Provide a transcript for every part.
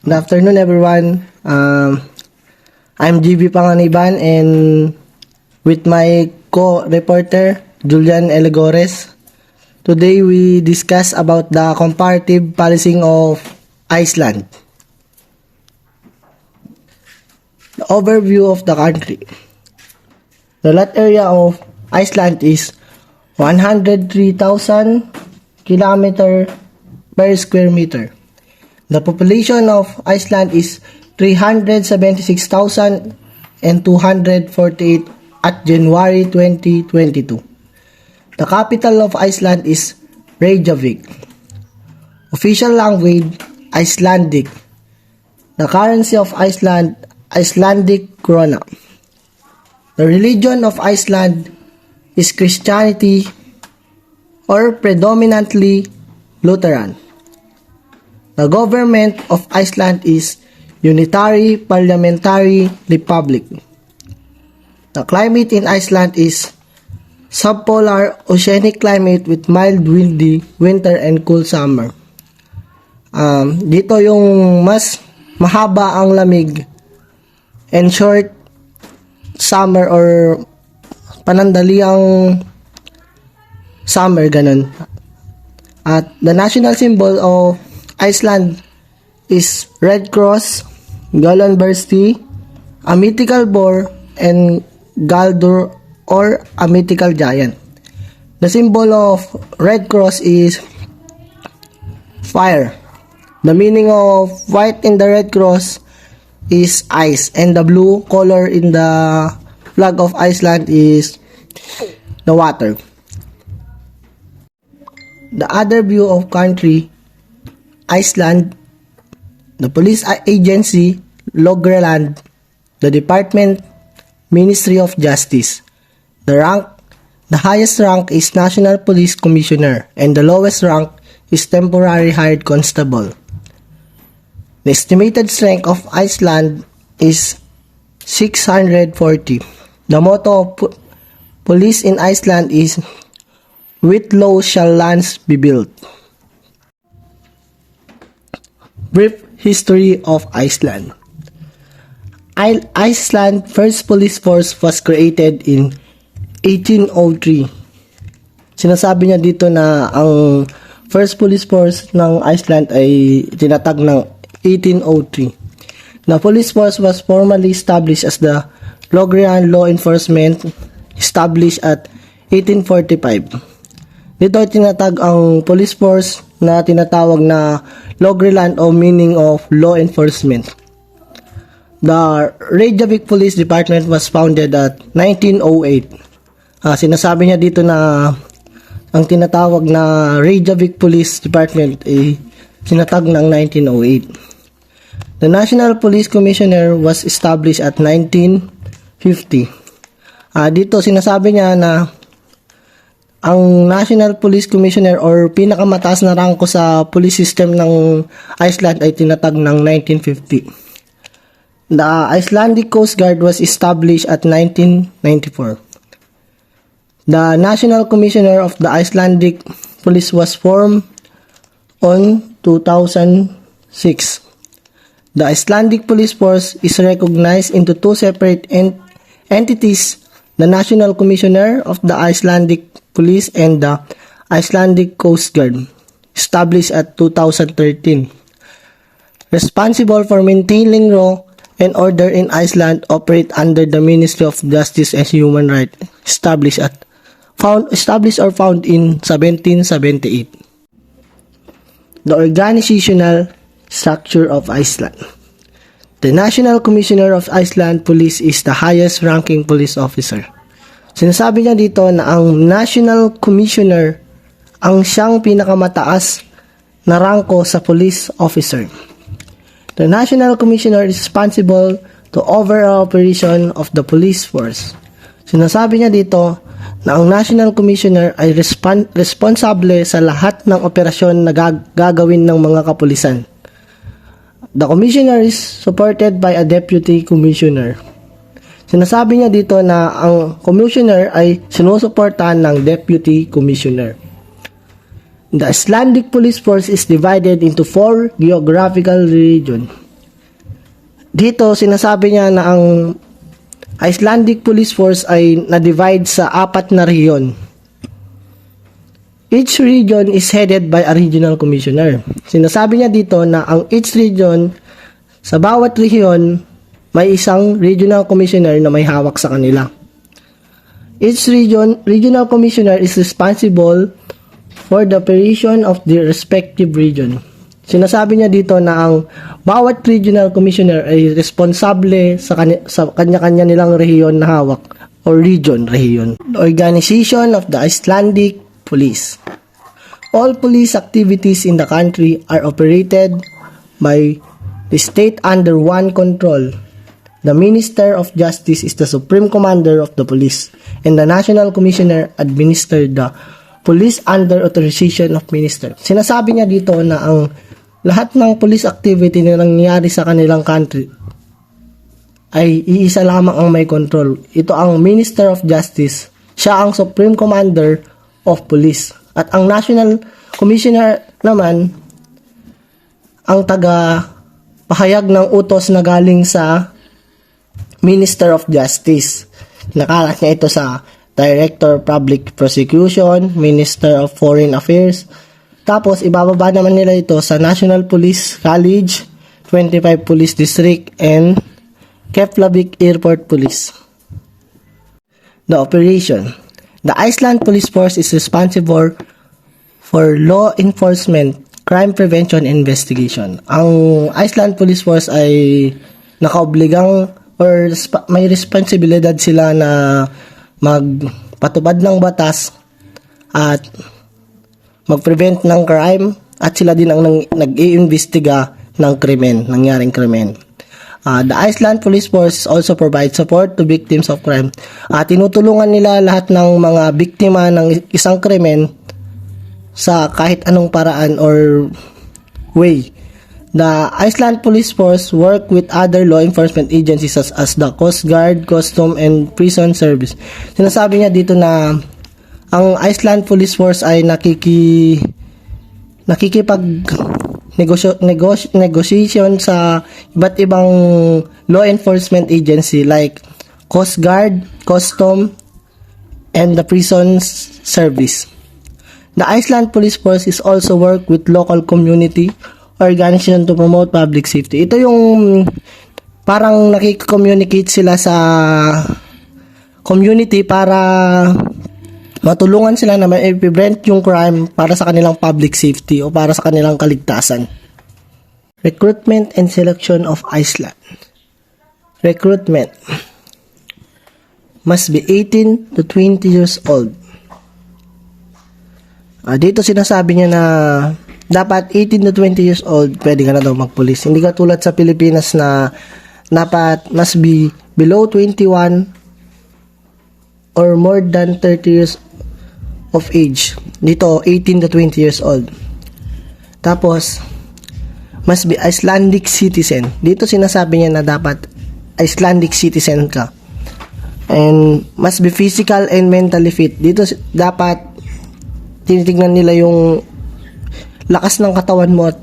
Good afternoon, everyone. I'm GB Panganiban and with my co-reporter, Julian Eligores. Today, we discuss about the comparative policing of Iceland. The overview of the country. The lot area of Iceland is 103,000 km per square meter. The population of Iceland is 376,248 at January 2022. The capital of Iceland is Reykjavik. Official language, Icelandic. The currency of Iceland, Icelandic krona. The religion of Iceland is Christianity or predominantly Lutheran. The government of Iceland is Unitary Parliamentary Republic. The climate in Iceland is subpolar oceanic climate with mild windy winter and cool summer. Dito yung mas mahaba ang lamig and short summer or panandaliang summer, ganun. At the national symbol of Iceland is Red Cross, Galonbersti, a mythical boar, and Galdur or a mythical giant. The symbol of Red Cross is fire. The meaning of white in the Red Cross is ice, and the blue color in the flag of Iceland is the water. The other view of country, Iceland, the police agency, Logreland, the department, Ministry of Justice. The highest rank is National Police Commissioner, and the lowest rank is Temporary Hired Constable. The estimated strength of Iceland is 640. The motto of police in Iceland is, "With law shall lands be built." Brief history of Iceland. Iceland First Police Force was created in 1803. Sinasabi niya dito na ang First Police Force ng Iceland ay tinatag ng 1803. The police force was formally established as the Logrean Law Enforcement, established at 1845. Dito ay tinatag ang police force na tinatawag na Logreland o meaning of law enforcement. The Reykjavik Police Department was founded at 1908. Sinasabi niya dito na ang tinatawag na Reykjavik Police Department ay tinatag ng 1908. The National Police Commissioner was established at 1950. Dito sinasabi niya na ang National Police Commissioner or pinakamataas na rangko sa police system ng Iceland ay tinatag ng 1950. The Icelandic Coast Guard was established at 1994. The National Commissioner of the Icelandic Police was formed on 2006. The Icelandic Police Force is recognized into two separate entities, the National Commissioner of the Icelandic Police and the Icelandic Coast Guard, established at 2013. Responsible for maintaining law and order in Iceland, operate under the Ministry of Justice and Human Rights, established or found in 1778. The organizational structure of Iceland. The National Commissioner of Iceland Police is the highest ranking police officer. Sinasabi niya dito na ang National Commissioner ang siyang pinakamataas na rangko sa police officer. The National Commissioner is responsible to overall operation of the police force. Sinasabi niya dito na ang National Commissioner ay responsable sa lahat ng operasyon na gagawin ng mga kapulisan. The Commissioner is supported by a Deputy Commissioner. Sinasabi niya dito na ang Commissioner ay sinusuportahan ng Deputy Commissioner. The Icelandic Police Force is divided into 4 geographical regions. Dito sinasabi niya na ang Icelandic Police Force ay na-divide sa 4 na rehiyon. Each region is headed by a regional commissioner. Sinasabi niya dito na ang each region, sa bawat rehiyon, may isang regional commissioner na may hawak sa kanila. Each regional commissioner is responsible for the operation of the respective region. Sinasabi niya dito na ang bawat regional commissioner ay responsable sa kanya-kanya nilang rehiyon na hawak o rehiyon. The organization of the Icelandic Police. All police activities in the country are operated by the state under one control. The Minister of Justice is the supreme commander of the police, and the National Commissioner administers the police under authorization of minister. Sinasabi niya dito na ang lahat ng police activity na nangyayari sa kanilang country ay iisa lamang ang may control. Ito ang Minister of Justice. Siya ang Supreme Commander of Police. At ang National Commissioner naman ang pahayag ng utos na galing sa Minister of Justice. Nakalat niya ito sa Director of Public Prosecution, Minister of Foreign Affairs. Tapos, ibababa naman nila ito sa National Police College, 25 Police District, and Keflavik Airport Police. The operation. The Iceland Police Force is responsible for law enforcement, crime prevention, and investigation. Ang Iceland Police Force ay nakaobligang or may responsibilidad sila na magpatubad ng batas at mag-prevent ng crime, at sila din ang nag-iimbestiga ng nangyaring krimen. The Iceland Police Force also provides support to victims of crime. Tinutulungan nila lahat ng mga biktima ng isang krimen sa kahit anong paraan or way. The Iceland Police Force work with other law enforcement agencies as the Coast Guard, Custom, and Prison Service. Sinasabi niya dito na ang Iceland Police Force ay negotiation sa iba't ibang law enforcement agency like Coast Guard, Custom, and the Prison Service. The Iceland Police Force is also work with local community organization to promote public safety. Ito yung parang nakikicommunicate sila sa community para matulungan sila na ma-prevent yung crime para sa kanilang public safety o para sa kanilang kaligtasan. Recruitment and selection of Iceland. Recruitment must be 18 to 20 years old. Dito sinasabi niya na dapat 18 to 20 years old pwede ka na daw magpulis. Hindi ka tulad sa Pilipinas na dapat must be below 21 or more than 30 years of age. Dito, 18 to 20 years old. Tapos, must be Icelandic citizen. Dito sinasabi niya na dapat Icelandic citizen ka. And must be physical and mentally fit. Dito dapat tinitignan nila yung lakas ng katawan mo at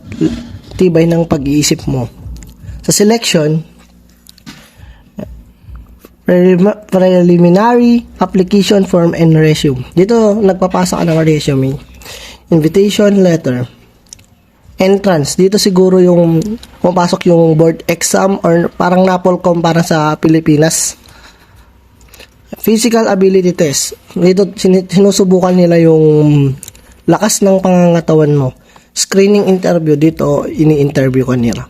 tibay ng pag-iisip mo. Sa selection, preliminary application form and resume. Dito, nagpapasa ka ng resume. Invitation letter. Entrance. Dito siguro yung pumapasok yung board exam or parang NAPOLCOM para sa Pilipinas. Physical ability test. Dito, sinusubukan nila yung lakas ng pangangatawan mo. Screening interview. Dito, ini-interview ka nila.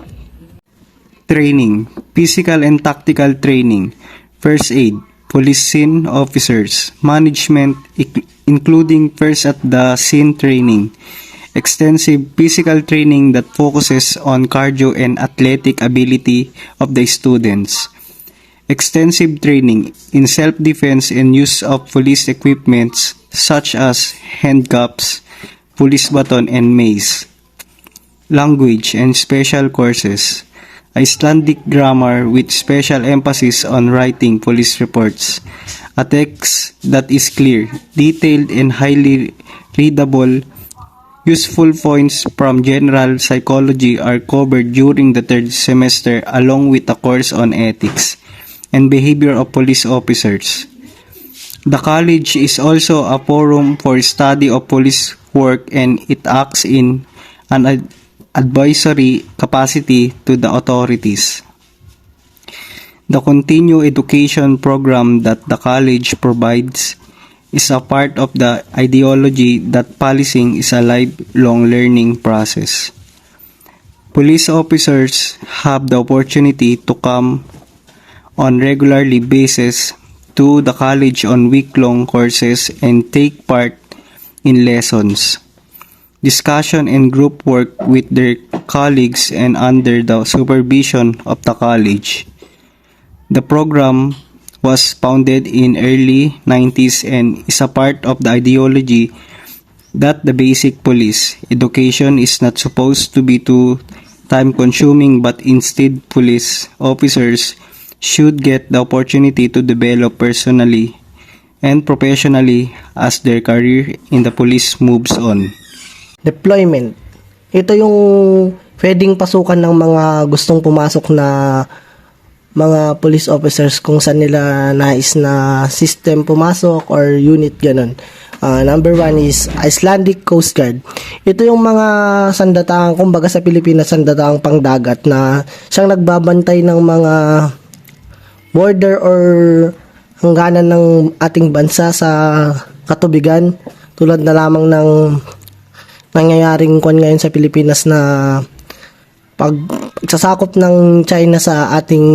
Training. Physical and tactical training. First aid, police scene officers, management including first at the scene training, extensive physical training that focuses on cardio and athletic ability of the students, extensive training in self-defense and use of police equipments such as handcuffs, police baton, and mace, language and special courses, Icelandic grammar with special emphasis on writing police reports, a text that is clear, detailed, and highly readable Useful points from general psychology are covered during the third semester along with a course on ethics and behavior of police officers. The college is also a forum for study of police work and it acts in an advisory capacity to the authorities. The continuing education program that the college provides is a part of the ideology that policing is a lifelong learning process. Police officers have the opportunity to come on regularly basis to the college on week-long courses and take part in lessons, discussion and group work with their colleagues and under the supervision of the college. The program was founded in early 90s and is a part of the ideology that the basic police education is not supposed to be too time consuming, but instead police officers should get the opportunity to develop personally and professionally as their career in the police moves on. Deployment. Ito yung pwedeng pasukan ng mga gustong pumasok na mga police officers kung saan nila nais na system pumasok or unit ganun. Number 1 is Icelandic Coast Guard. Ito yung mga sandataang, kumbaga sa Pilipinas, sandataang pangdagat na siyang nagbabantay ng mga border or hangganan ng ating bansa sa katubigan, tulad na lamang ng nangyayaring kwan ngayon sa Pilipinas na pagsasakop ng China sa ating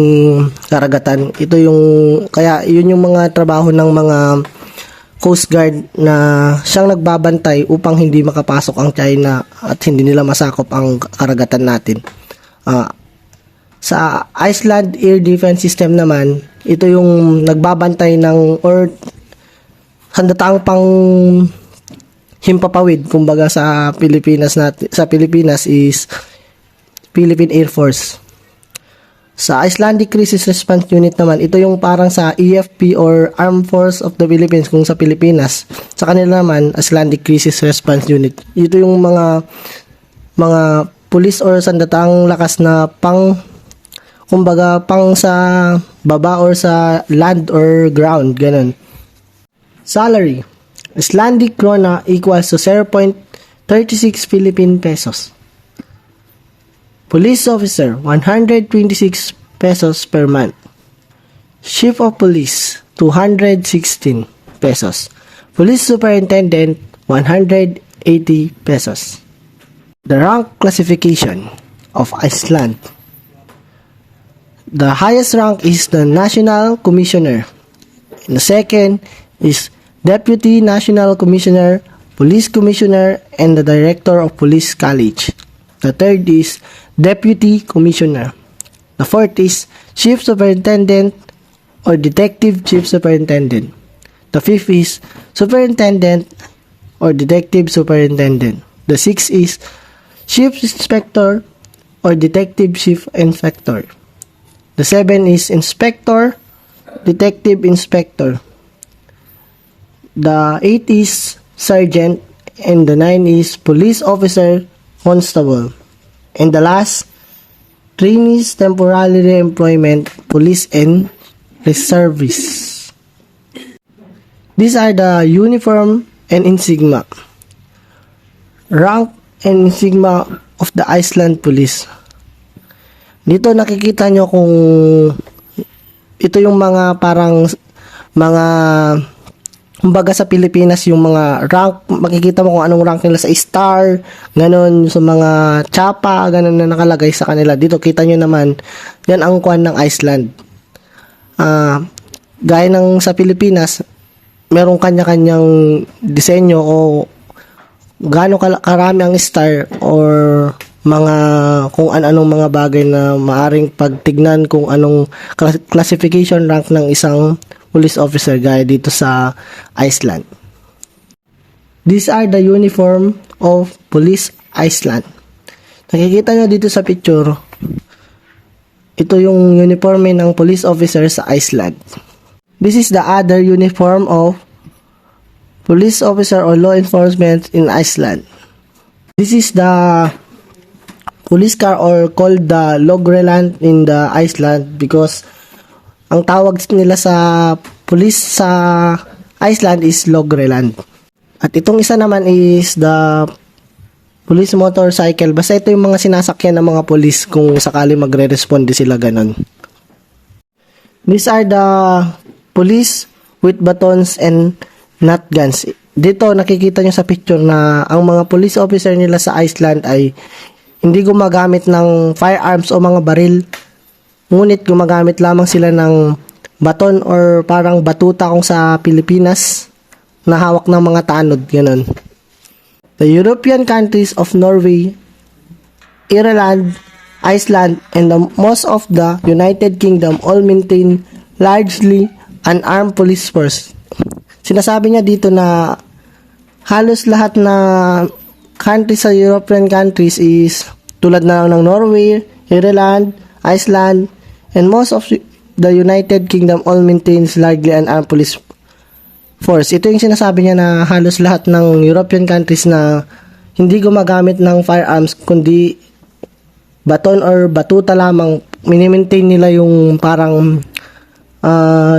karagatan. Ito yung, kaya yun yung mga trabaho ng mga Coast Guard na siyang nagbabantay upang hindi makapasok ang China at hindi nila masakop ang karagatan natin. Sa Iceland Air Defense System naman, ito yung nagbabantay ng or handataang pang himpapawid, kumbaga sa Pilipinas is Philippine Air Force. Sa Icelandic Crisis Response Unit naman, ito yung parang sa EFP or Armed Force of the Philippines kung sa Pilipinas. Sa kanila naman, Icelandic Crisis Response Unit. Ito yung mga police or sandatang lakas na kumbaga pang sa baba or sa land or ground, ganun. Salary. Icelandic krona equals to 0.36 Philippine pesos. Police officer, 126 pesos per month. Chief of police, 216 pesos. Police superintendent, 180 pesos. The rank classification of Iceland. The highest rank is the National Commissioner. And the second is Deputy National Commissioner, Police Commissioner, and the Director of Police College. The third is Deputy Commissioner. The fourth is Chief Superintendent or Detective Chief Superintendent. The fifth is Superintendent or Detective Superintendent. The sixth is Chief Inspector or Detective Chief Inspector. The seventh is Inspector, Detective Inspector. The eighth is Sergeant, and the ninth is Police Officer, Constable. And the last, trainees, temporary employment, police and reservists. These are the uniform and insignia. Rank and insignia of the Iceland Police. Dito nakikita nyo kung ito yung mga parang mga kumbaga sa Pilipinas yung mga rank, makikita mo kung anong rank nila sa star, ganun, sa mga chapa, ganun na nakalagay sa kanila. Dito kita nyo naman, yan ang kwan ng Iceland. Gaya ng sa Pilipinas, merong kanya-kanyang disenyo o gaano karami ang star or mga kung anong mga bagay na maaring pagtignan kung anong classification rank ng isang police officer gaya dito sa Iceland. These are the uniform of Police Iceland. Nakikita nyo dito sa picture, ito yung uniforme ng police officer sa Iceland. This is the other uniform of police officer or law enforcement in Iceland. This is the police car or called the Logreland in the Iceland because ang tawag nila sa police sa Iceland is Logreland. At itong isa naman is the police motorcycle. Basta ito yung mga sinasakyan ng mga police kung sakali magre-responde sila ganon. These are the police with batons and not guns. Dito nakikita nyo sa picture na ang mga police officer nila sa Iceland ay hindi gumagamit ng firearms o mga baril. Ngunit gumagamit lamang sila ng baton or parang batuta kung sa Pilipinas na hawak ng mga tanod. Ganun. The European countries of Norway, Ireland, Iceland, and most of the United Kingdom all maintain largely unarmed police force. Sinasabi niya dito na halos lahat na countries sa European countries is tulad na lang ng Norway, Ireland, Iceland, and most of the United Kingdom all maintains largely unarmed police force. Ito yung sinasabi niya na halos lahat ng European countries na hindi gumagamit ng firearms kundi baton or batuta lamang. Minimaintain nila yung parang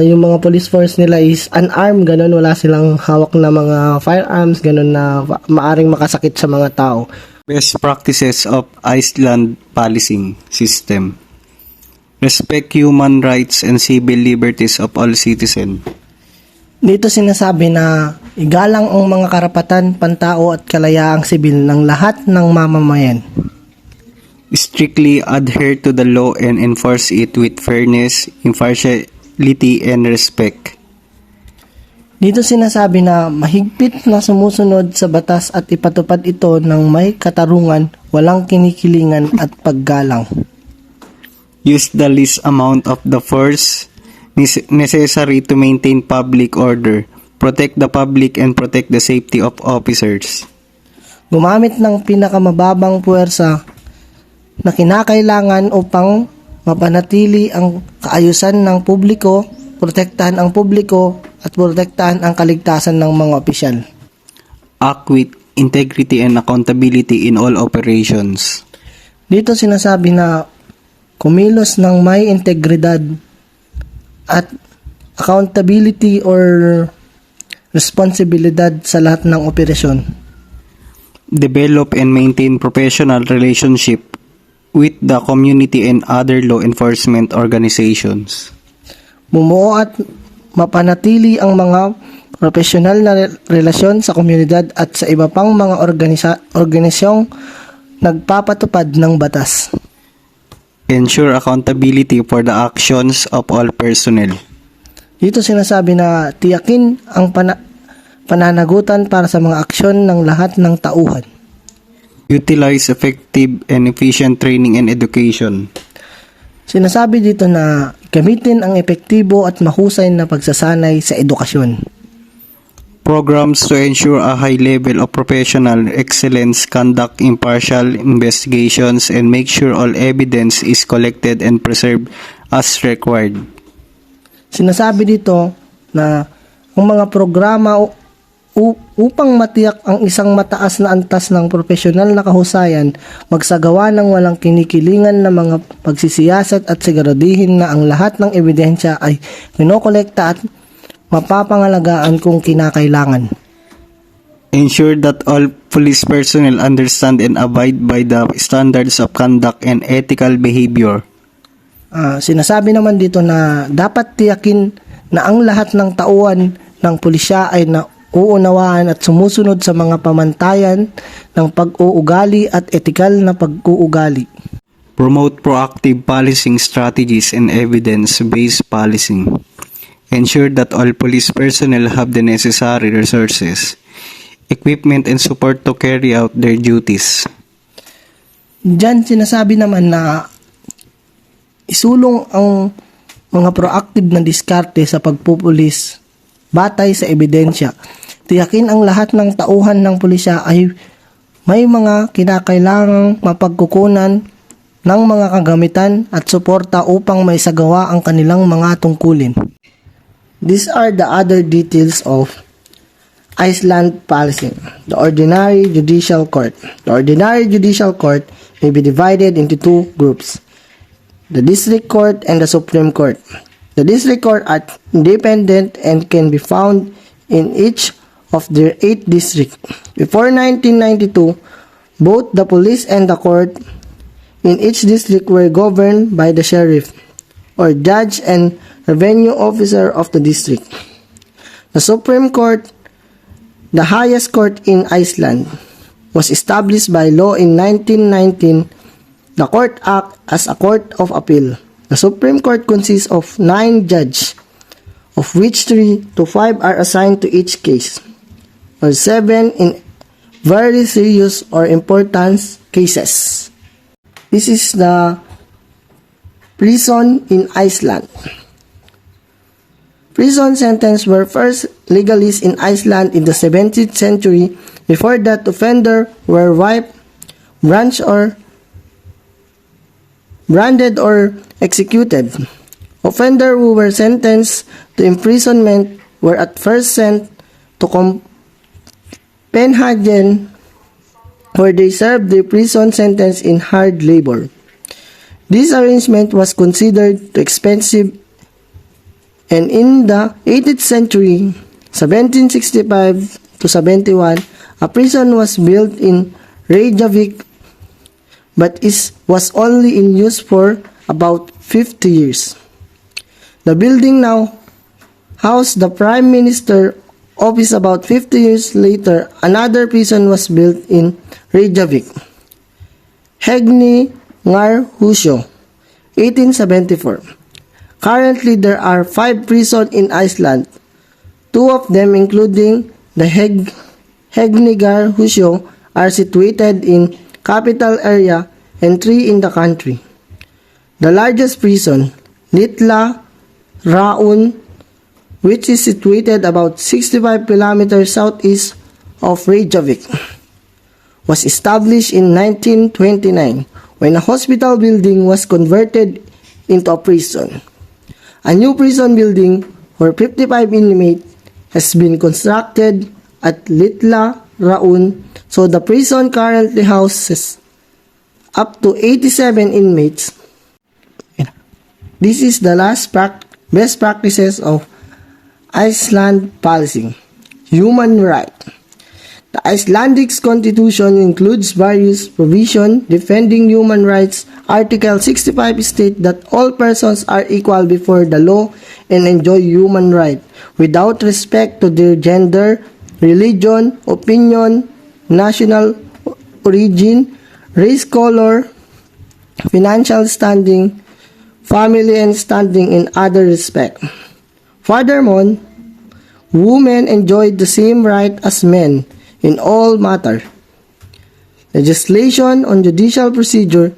yung mga police force nila is unarmed, ganun, wala silang hawak na mga firearms, ganun na maaring makasakit sa mga tao. Best practices of Iceland policing system. Respect human rights and civil liberties of all citizens. Dito sinasabi na igalang ang mga karapatan, pantao at kalayaang sibil ng lahat ng mamamayan. Strictly adhere to the law and enforce it with fairness, impartiality, and respect. Dito sinasabi na mahigpit na sumusunod sa batas at ipatupad ito ng may katarungan, walang kinikilingan at paggalang. Use the least amount of the force necessary to maintain public order, protect the public, and protect the safety of officers. Gumamit ng pinakamababang puwersa na kinakailangan upang mapanatili ang kaayusan ng publiko, protektahan ang publiko, at protektahan ang kaligtasan ng mga opisyal. Act with integrity and accountability in all operations. Dito sinasabi na kumilos ng may integridad at accountability or responsibilidad sa lahat ng operasyon. Develop and maintain professional relationship with the community and other law enforcement organizations. Bumuo at mapanatili ang mga profesional na relasyon sa komunidad at sa iba pang mga organisasyong nagpapatupad ng batas. Ensure accountability for the actions of all personnel. Dito sinasabi na tiyakin ang pananagutan para sa mga aksyon ng lahat ng tauhan. Utilize effective and efficient training and education. Sinasabi dito na gamitin ang epektibo at mahusay na pagsasanay sa edukasyon. Programs to ensure a high level of professional excellence, conduct impartial investigations, and make sure all evidence is collected and preserved as required. Sinasabi dito na ang mga programa upang matiyak ang isang mataas na antas ng profesional na kahusayan, magsagawa ng walang kinikilingan na mga pagsisiyasat at siguraduhin na ang lahat ng ebidensya ay kinokolekta at mapapangalagaan kung kinakailangan. Ensure that all police personnel understand and abide by the standards of conduct and ethical behavior. Sinasabi naman dito na dapat tiyakin na ang lahat ng tauhan ng pulisya ay nauunawaan at sumusunod sa mga pamantayan ng pag-uugali at etikal na pag-uugali. Promote proactive policing strategies and evidence-based policing. Ensure that all police personnel have the necessary resources, equipment, and support to carry out their duties. Diyan sinasabi naman na isulong ang mga proactive na diskarte sa pagpupulis batay sa ebidensya. Tiyakin ang lahat ng tauhan ng pulisya ay may mga kinakailangang mapagkukunan ng mga kagamitan at suporta upang maisagawa ang kanilang mga tungkulin. These are the other details of Iceland policy. The Ordinary Judicial Court. The Ordinary Judicial Court may be divided into two groups, the District Court and the Supreme Court. The District Court are independent and can be found in each of their 8 districts. Before 1992, both the police and the court in each district were governed by the sheriff, or judge and revenue officer of the district. The Supreme Court, the highest court in Iceland, was established by law in 1919. The court acts as a court of appeal. The Supreme Court consists of 9 judges, of which 3 to 5 are assigned to each case, or 7 in very serious or important cases. This is the prison in Iceland. Prison sentences were first legalized in Iceland in the 17th century. Before that, offenders were whipped, branded or executed. Offenders who were sentenced to imprisonment were at first sent to Copenhagen, where they served their prison sentence in hard labor. This arrangement was considered too expensive, and in the 18th century, 1765 to 71, a prison was built in Reykjavik, but was only in use for about 50 years. The building now houses the Prime Minister office. About 50 years later, another prison was built in Reykjavik, Hegningarhúsið, 1874. Currently, there are 5 prisons in Iceland. 2 of them, including the Hegningarhúsið, are situated in capital area, and 3 in the country. The largest prison, Litla Raun, which is situated about 65 kilometers southeast of Reykjavik, was established in 1929 when a hospital building was converted into a prison. A new prison building for 55 inmates has been constructed at Litla Raun, so the prison currently houses up to 87 inmates. This is the best practices of Iceland policy. Human rights. The Icelandic constitution includes various provisions defending human rights. Article 65 states that all persons are equal before the law and enjoy human rights without respect to their gender, religion, opinion, national origin, race, color, financial standing, family, and standing in other respect. Furthermore, women enjoy the same right as men in all matters. Legislation on judicial procedure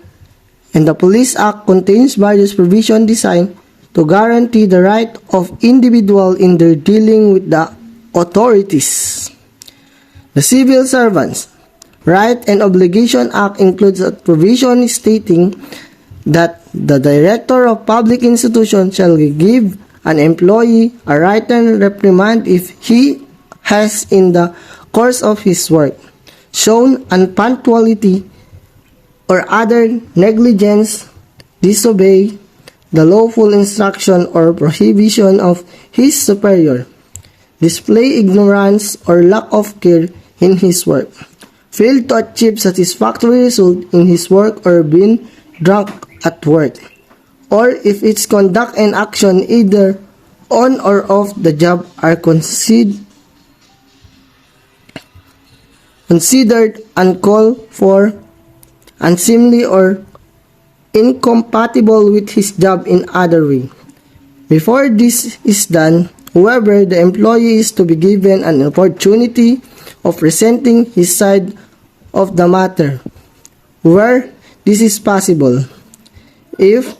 and the Police Act contains various provisions designed to guarantee the right of individuals in their dealing with the authorities. The Civil Servants Right and Obligation Act includes a provision stating that the Director of Public Institutions shall give an employee a written reprimand if he has, in the course of his work, shown unpunctuality or other negligence, disobey the lawful instruction or prohibition of his superior, display ignorance or lack of care in his work, fail to achieve satisfactory result in his work, or been drunk at work, or if its conduct and action either on or off the job are considered uncalled for, unseemly, or incompatible with his job in other way. Before this is done, however, the employee is to be given an opportunity of presenting his side of the matter, where this is possible. If,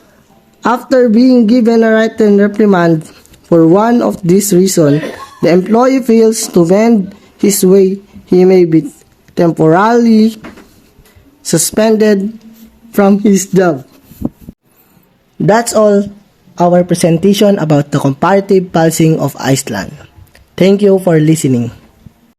after being given a written reprimand for one of these reasons, the employee fails to mend his way, he may be temporarily suspended from his job. That's all our presentation about the comparative policing of Iceland. Thank you for listening.